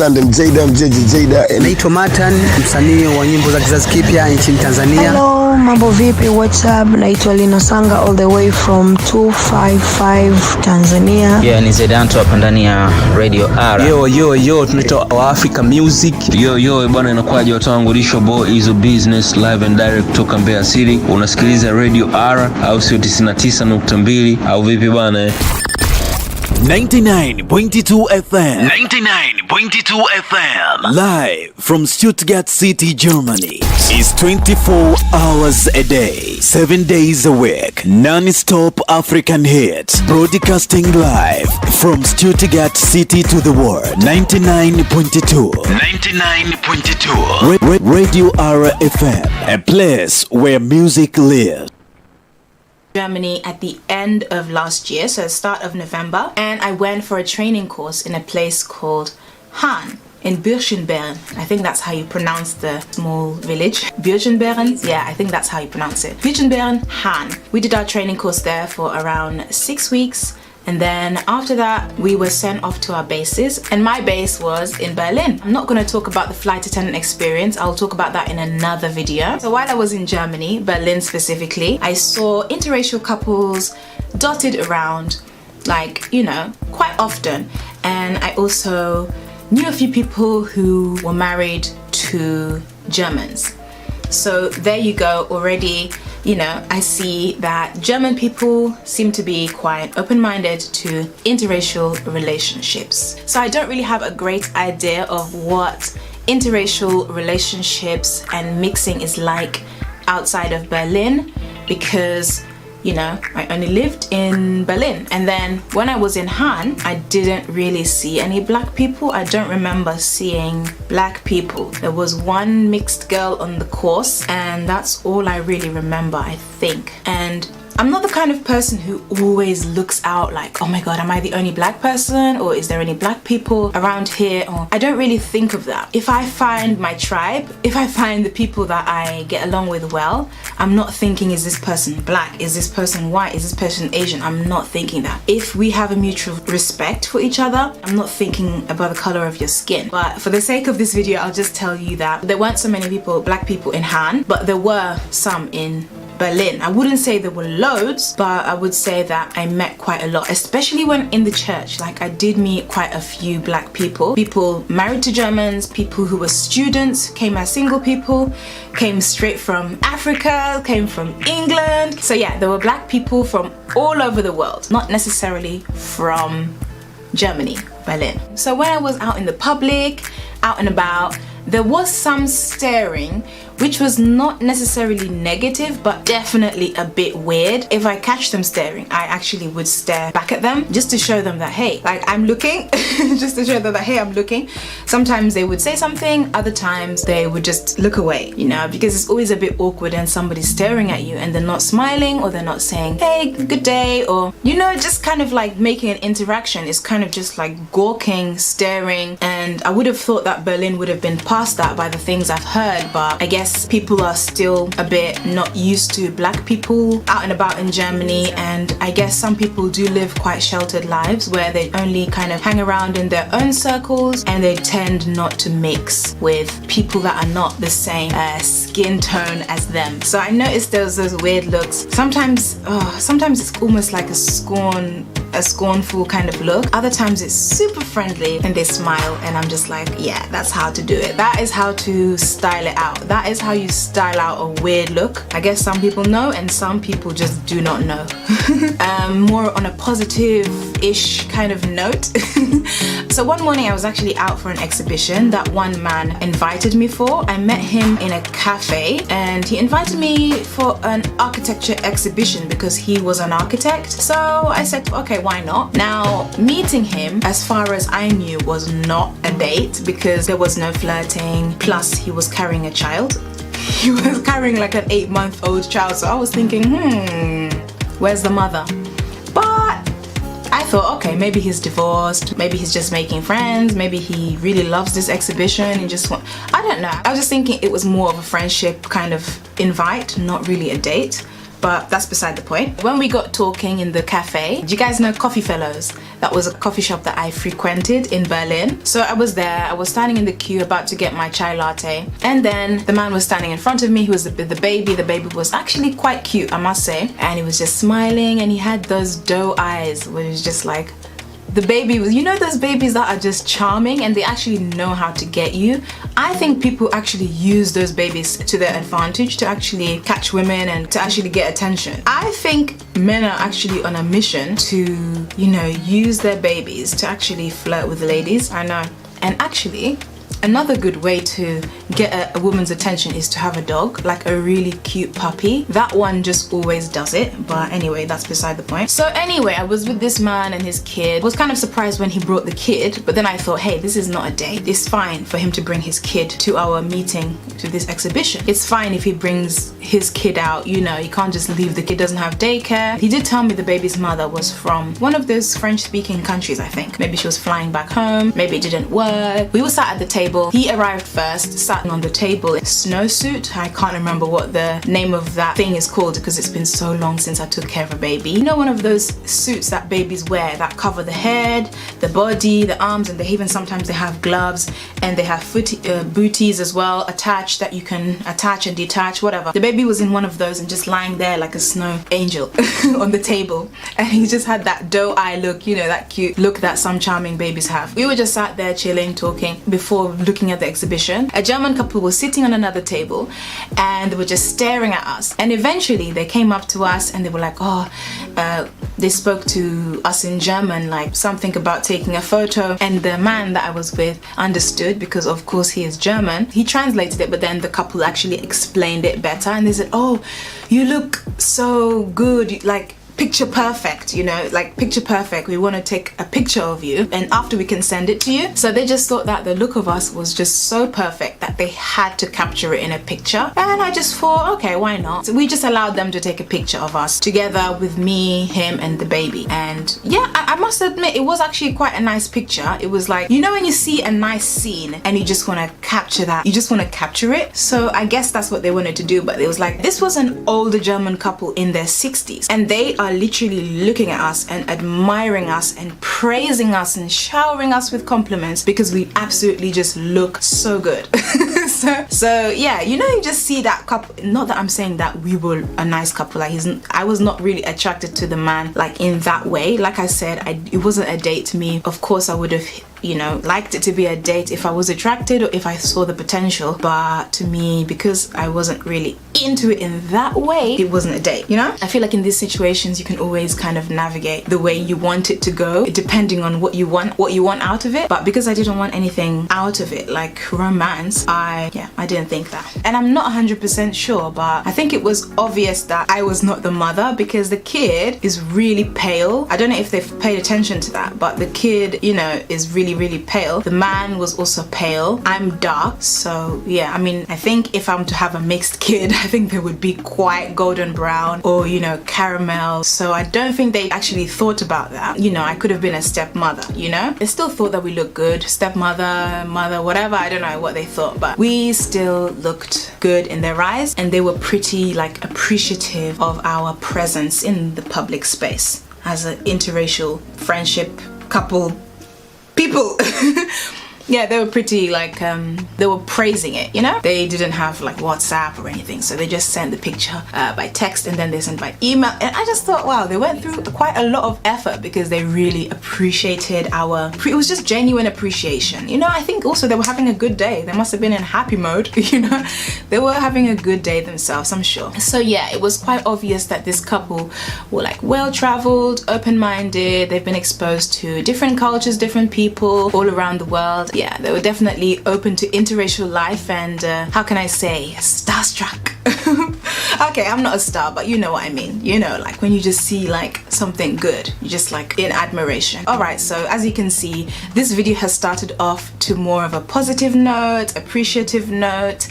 Tandem Jada Jada. Naitwa Matan, msanii wa nyimbo za kizazi kipya nchini Tanzania. Hello, mambo vipi? What's up? Naitwa Lina Sanga all the way from 255 Tanzania. Yeah, ni Zedanto hapa ndani ya Radio R. Yo, tunaitwa Afromusic. Yo, bwana inakuaje watu wangu, Risho Boy is a business live and direct kutoka Mbeya City. Unasikiliza Radio R au sio 99.2 au vipi bwana? 99.2 FM. Live from Stuttgart City, Germany. It's 24 hours a day, 7 days a week. Non-stop African hits. Broadcasting live from Stuttgart City to the world. 99.2. Radio RFM. A place where music lives. Germany at the end of last year, so start of November, and I went for a training course in a place called Hahn in Birchenbeeren. I think that's how you pronounce the small village. Birchenbeeren? Yeah, I think that's how you pronounce it. Birchenbeeren, Hahn. We did our training course there for around 6 weeks. And then after that, we were sent off to our bases, and my base was in Berlin. I'm not going to talk about the flight attendant experience. I'll talk about that in another video. So while I was in Germany, Berlin specifically, I saw interracial couples dotted around, like, you know, quite often. And I also knew a few people who were married to Germans. So there you go, already, you know, I see that German people seem to be quite open-minded to interracial relationships. So I don't really have a great idea of what interracial relationships and mixing is like outside of Berlin, because, you know, I only lived in Berlin. And then when I was in Hahn, I didn't really see any black people. I don't remember seeing black people. There was one mixed girl on the course, and that's all I really remember, I think. And I'm not the kind of person who always looks out like, oh my god, am I the only black person, or is there any black people around here? Or I don't really think of that. If I find my tribe, if I find the people that I get along with well, I'm not thinking, is this person black? Is this person white? Is this person Asian? I'm not thinking that. If we have a mutual respect for each other, I'm not thinking about the color of your skin. But for the sake of this video, I'll just tell you that there weren't so many people, black people in Hahn, but there were some in Berlin. I wouldn't say there were loads, but I would say that I met quite a lot, especially when in the church. Like, I did meet quite a few black people married to Germans, people who were students, came as single people, came straight from Africa, came from England. So yeah, there were black people from all over the world, not necessarily from Germany, Berlin. So when I was out in the public, out and about, there was some staring, which was not necessarily negative, but definitely a bit weird. If I catch them staring, I actually would stare back at them just to show them that, hey, like, I'm looking, just to show them that, hey, I'm looking. Sometimes they would say something, other times they would just look away, you know, because it's always a bit awkward and somebody's staring at you and they're not smiling, or they're not saying, hey, good day, or, you know, just kind of like making an interaction. It's kind of just like gawking, staring, and I would have thought that Berlin would have been past that by the things I've heard, but I guess people are still a bit not used to black people out and about in Germany, and I guess some people do live quite sheltered lives where they only kind of hang around in their own circles, and they tend not to mix with people that are not the same skin tone as them. So I noticed there was those weird looks. Sometimes it's almost like a scornful kind of look. Other times it's super friendly and they smile, and I'm just like, yeah, that's how to do it. That is how to style it out. That is how you style out a weird look. I guess some people know and some people just do not know. More on a positive-ish kind of note. So one morning I was actually out for an exhibition that one man invited me for. I met him in a cafe, and he invited me for an architecture exhibition because he was an architect. So I said, okay, why not? Now, meeting him, as far as I knew, was not a date because there was no flirting. Plus, he was carrying a child. He was carrying like an 8-month-old child. So I was thinking, where's the mother? But I thought, okay, maybe he's divorced, maybe he's just making friends, maybe he really loves this exhibition and just I don't know. I was just thinking it was more of a friendship kind of invite, not really a date. but that's beside the point. When we got talking in the cafe, do you guys know Coffee Fellows? That was a coffee shop that I frequented in Berlin. So I was there, I was standing in the queue about to get my chai latte, and then the man was standing in front of me. He was the baby. The baby was actually quite cute, I must say, and he was just smiling, and he had those doe eyes where it was just like, the baby was, you know, those babies that are just charming and they actually know how to get you. I think people actually use those babies to their advantage to actually catch women and to actually get attention. I think men are actually on a mission to, you know, use their babies to actually flirt with ladies. I know. And actually, another good way to get a woman's attention is to have a dog, like a really cute puppy. That one just always does it, but anyway, that's beside the point. So anyway, I was with this man and his kid. I was kind of surprised when he brought the kid, but then I thought, hey, this is not a date. It's fine for him to bring his kid to our meeting, to this exhibition. It's fine if he brings his kid out, you know, he can't just leave the kid, doesn't have daycare. He did tell me the baby's mother was from one of those French-speaking countries, I think. Maybe she was flying back home, maybe it didn't work. We were sat at the table. He arrived first, sat on the table in a snowsuit. I can't remember what the name of that thing is called because it's been so long since I took care of a baby. You know, one of those suits that babies wear that cover the head, the body, the arms, and sometimes they have gloves, and they have booties as well attached that you can attach and detach, whatever. The baby was in one of those and just lying there like a snow angel on the table, and he just had that doe eye look, you know, that cute look that some charming babies have. We were just sat there chilling, talking before looking at the exhibition. A German couple was sitting on another table and they were just staring at us, and eventually they came up to us and they were like, they spoke to us in German, like something about taking a photo, and the man that I was with understood because of course he is German. He translated it, but then the couple actually explained it better, and they said, oh, you look so good, like picture perfect, you know, like picture perfect. We want to take a picture of you and after we can send it to you. So they just thought that the look of us was just so perfect that they had to capture it in a picture, and I just thought, okay, why not? So we just allowed them to take a picture of us together with me, him, and the baby. And yeah, I must admit, it was actually quite a nice picture. It was like, you know, when you see a nice scene and you just want to capture that, you just want to capture it. So I guess that's what they wanted to do. But it was like, this was an older German couple in their 60s, and they are literally looking at us and admiring us and praising us and showering us with compliments because we absolutely just look so good. so yeah, you know, you just see that couple. Not that I'm saying that we were a nice couple, like I was not really attracted to the man like in that way. Like I said, it wasn't a date to me. Of course I would have, you know, liked it to be a date if I was attracted or if I saw the potential, but to me, because I wasn't really into it in that way, it wasn't a date, you know? I feel like in these situations you can always kind of navigate the way you want it to go depending on what you want out of it. But because I didn't want anything out of it like romance, I didn't think that. And I'm not 100% sure, but I think it was obvious that I was not the mother because the kid is really pale. I don't know if they've paid attention to that, but the kid, you know, is really pale. The man was also pale. I'm dark, so yeah, I mean, I think if I'm to have a mixed kid, I think they would be quite golden brown or, you know, caramel. So I don't think they actually thought about that. You know, I could have been a stepmother, you know? They still thought that we looked good. Stepmother, mother, whatever, I don't know what they thought, but we still looked good in their eyes, and they were pretty like appreciative of our presence in the public space as an interracial friendship couple people. Yeah, they were pretty like, they were praising it, you know? They didn't have like WhatsApp or anything, so they just sent the picture by text and then they sent by email. And I just thought, wow, they went through quite a lot of effort because they really appreciated it was just genuine appreciation. You know, I think also they were having a good day. They must have been in happy mode, you know? They were having a good day themselves, I'm sure. So yeah, it was quite obvious that this couple were like well-traveled, open-minded. They've been exposed to different cultures, different people all around the world. Yeah, they were definitely open to interracial life and how can I say, starstruck. Okay, I'm not a star, but you know what I mean. You know, like when you just see like something good, you just like in admiration. Alright, so as you can see, this video has started off to more of a positive note, appreciative note,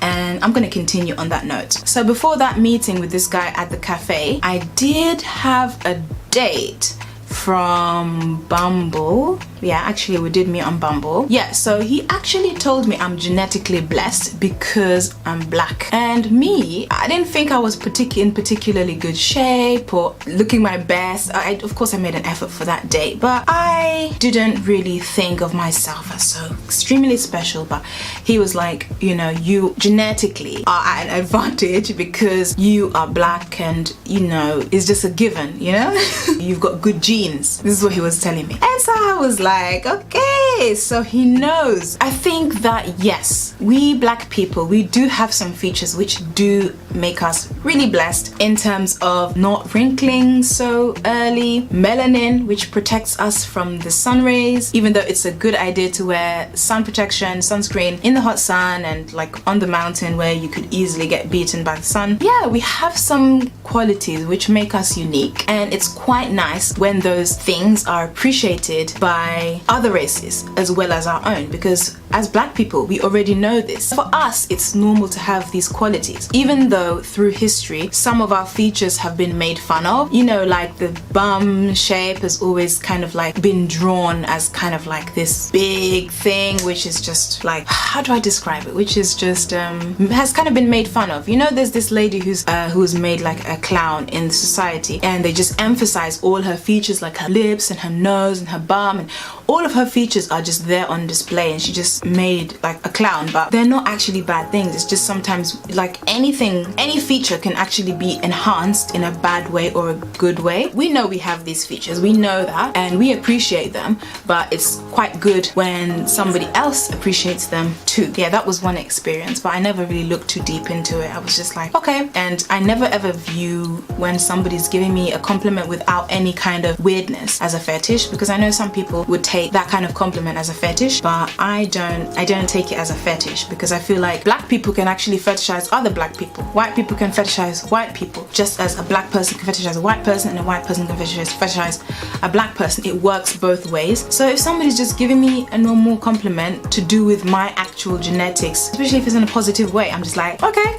and I'm gonna continue on that note. So before that meeting with this guy at the cafe, I did have a date from Bumble. Yeah, actually we did meet on Bumble. Yeah, so he actually told me I'm genetically blessed because I'm black. And me, I didn't think I was in particularly good shape or looking my best. Of course I made an effort for that day, but I didn't really think of myself as so extremely special. But he was like, you know, you genetically are at an advantage because you are black, and you know, it's just a given, you know. You've got good genes. This is what he was telling me. And so I was like, okay, so he knows. I think that yes, we black people, we do have some features which do make us really blessed in terms of not wrinkling so early, melanin, which protects us from the sun rays, even though it's a good idea to wear sun protection, sunscreen in the hot sun and like on the mountain where you could easily get beaten by the sun. Yeah, we have some qualities which make us unique, and it's quite nice when those things are appreciated by other races as well as our own, because as black people we already know this. For us it's normal to have these qualities, even though through history some of our features have been made fun of. You know, like the bum shape has always kind of like been drawn as kind of like this big thing, which is just like, how do I describe it, which is just has kind of been made fun of. You know, there's this lady who's made like a clown in society, and they just emphasize all her features, like her lips and her nose and her bum, and all of her features are just there on display, and she just made like a clown. But they're not actually bad things. It's just sometimes like any feature can actually be enhanced in a bad way or a good way. We know we have these features, we know that, and we appreciate them, but it's quite good when somebody else appreciates them too. Yeah, that was one experience, but I never really looked too deep into it. I was just like, okay. And I never ever view when somebody's giving me a compliment without any kind of weirdness as a fetish, because I know some people would take that kind of compliment as a fetish, but I don't take it as a fetish, because I feel like black people can actually fetishize other black people. White people can fetishize white people, just as a black person can fetishize a white person and a white person can fetishize a black person. It works both ways. So if somebody's just giving me a normal compliment to do with my actual genetics, especially if it's in a positive way, I'm just like, okay.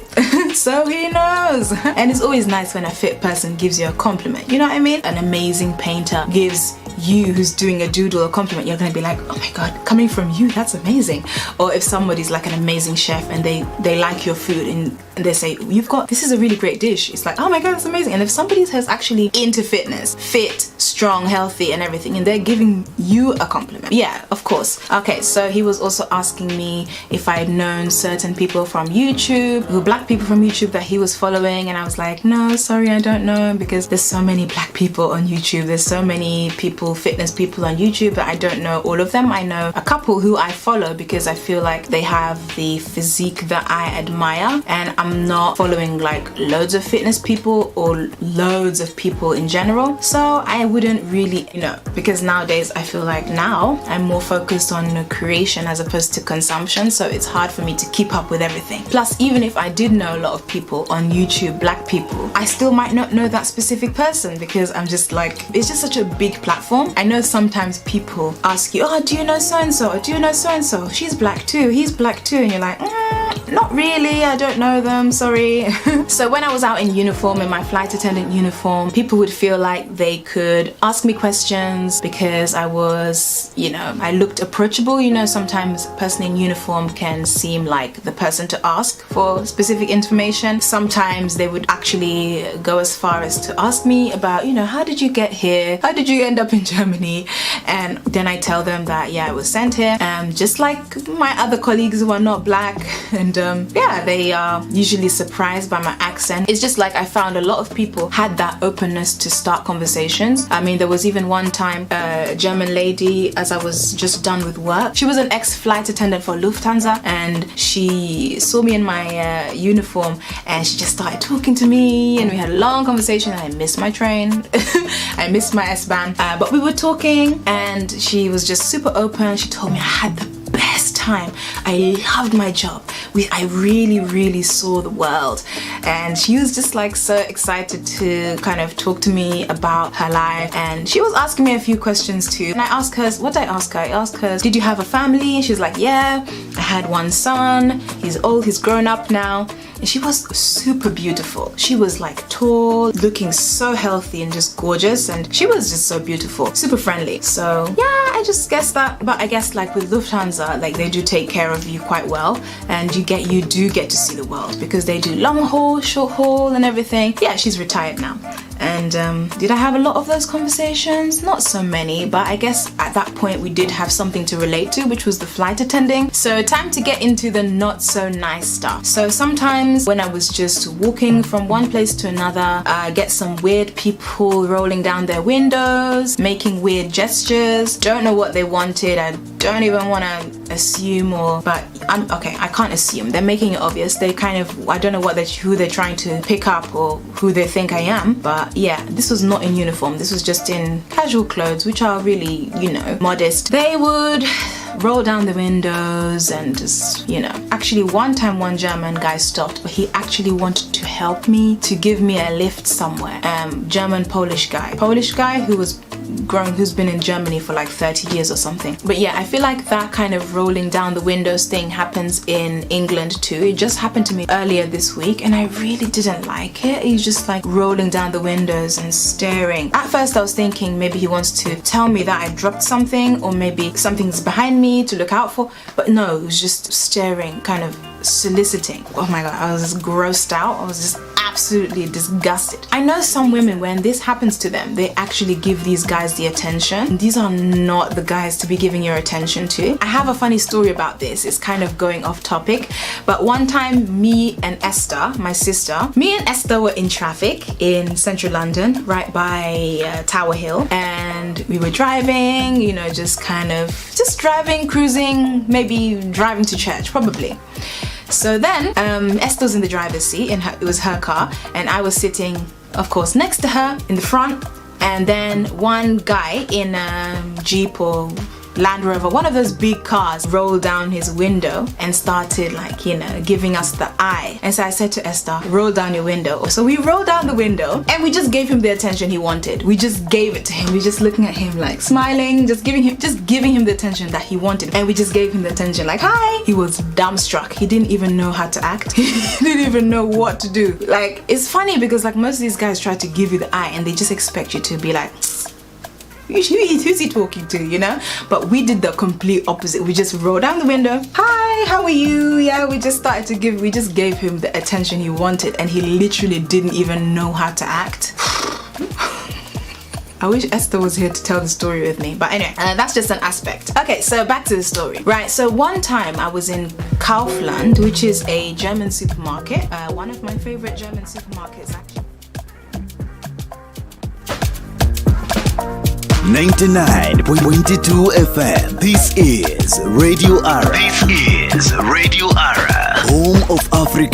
So he knows. And it's always nice when a fit person gives you a compliment, you know what I mean? An amazing painter gives you who's doing a doodle a compliment, you're gonna be like, oh my god, coming from you, that's amazing. Or if somebody's like an amazing chef and they like your food and they say, this is a really great dish, it's like, oh my god, that's amazing. And if somebody is actually into fitness, fit, strong, healthy and everything, and they're giving you a compliment, yeah, of course. Okay, so he was also asking me if I had known certain people from YouTube, black people from YouTube that he was following, and I was like, no, sorry, I don't know, because there's so many black people on YouTube, there's so many people, fitness people on YouTube, that I don't know all of them. I know a couple who I follow because I feel like they have the physique that I admire, and I'm not following like loads of fitness people or loads of people in general, so I wouldn't really, you know, because nowadays I feel like now I'm more focused on creation as opposed to consumption, so it's hard for me to keep up with everything. Plus, even if I did know a lot of people on YouTube, black people, I still might not know that specific person, because I'm just like, it's just such a big platform. I know sometimes people ask you, oh, do you know so-and-so, or do you know so-and-so, she's black too, he's black too, and you're like, not really, I don't know them, sorry. So when I was out in uniform, in my flight attendant uniform, people would feel like they could ask me questions because I was, you know, I looked approachable. You know, sometimes a person in uniform can seem like the person to ask for specific information. Sometimes they would actually go as far as to ask me about, you know, how did you get here? How did you end up in Germany? And then I tell them that, yeah, I was sent here, just like my other colleagues who are not black. And yeah, they are usually surprised by my accent. It's just like I found a lot of people had that openness to start conversations. I mean, there was even one time a German lady, as I was just done with work, she was an ex-flight attendant for Lufthansa, and she saw me in my uniform, and she just started talking to me, and we had a long conversation. I missed my train. I missed my S-Bahn, but we were talking, and she was just super open. She told me I had the best time. I loved my job. I really saw the world, and she was just like so excited to kind of talk to me about her life, and she was asking me a few questions too. And I asked her, what did I ask her? I asked her, did you have a family? She's like, yeah, I had one son. He's old, he's grown up now. and she was super beautiful. She was like tall, looking so healthy and just gorgeous, and she was just so beautiful, super friendly. So yeah, I just guess that. But I guess like with Lufthansa, like they do take care of you quite well, and you do get to see the world because they do long haul, short haul, and everything. Yeah, she's retired now. And did I have a lot of those conversations? Not so many, but I guess at that point we did have something to relate to, which was the flight attending. So time to get into the not so nice stuff. So sometimes when I was just walking from one place to another, I get some weird people rolling down their windows, making weird gestures. Don't know what they wanted. I don't even want to assume, but I can't assume. They're making it obvious. They kind of, I don't know who they're trying to pick up or who they think I am, but yeah, this was not in uniform. This was just in casual clothes, which are really, modest. They would roll down the windows and just, Actually, one time one German guy stopped, but he actually wanted to help me, to give me a lift somewhere. Polish guy who's been in Germany for like 30 years or something. But yeah, I feel like that kind of rolling down the windows thing happens in England too. It just happened to me earlier this week and I really didn't like it. He's just like rolling down the windows and staring. At first I was thinking maybe he wants to tell me that I dropped something, or maybe something's behind me to look out for, but no, it was just staring, kind of soliciting. Oh my god, I was grossed out. I was just absolutely disgusted. I know some women, when this happens to them, they actually give these guys the attention. These are not the guys to be giving your attention to. I have a funny story about this. It's kind of going off topic, but one time me and Esther, my sister, were in traffic in central London, right by Tower Hill, and we were driving, just driving, cruising, maybe driving to church, probably. So then Esther's in the driver's seat, it was her car, and I was sitting, of course, next to her in the front, and then one guy in a Jeep or Land Rover, one of those big cars, rolled down his window and started giving us the eye. And so I said to Esther, roll down your window. So we rolled down the window and we just gave him the attention he wanted. We just gave it to him. We just looking at him like smiling, just giving him the attention that he wanted. And we just gave him the attention like, hi. He was dumbstruck. He didn't even know how to act. He didn't even know what to do. Like, it's funny because like most of these guys try to give you the eye and they just expect you to be like, who's he talking to, But we did the complete opposite. We just rolled down the window. Hi, how are you? Yeah, we just gave him the attention he wanted, and he literally didn't even know how to act. I wish Esther was here to tell the story with me, but anyway, that's just an aspect. Okay, so back to the story. Right, so one time I was in Kaufland, which is a German supermarket, one of my favorite German supermarkets actually. 99.22 FM. This is Radio Ara. Home of African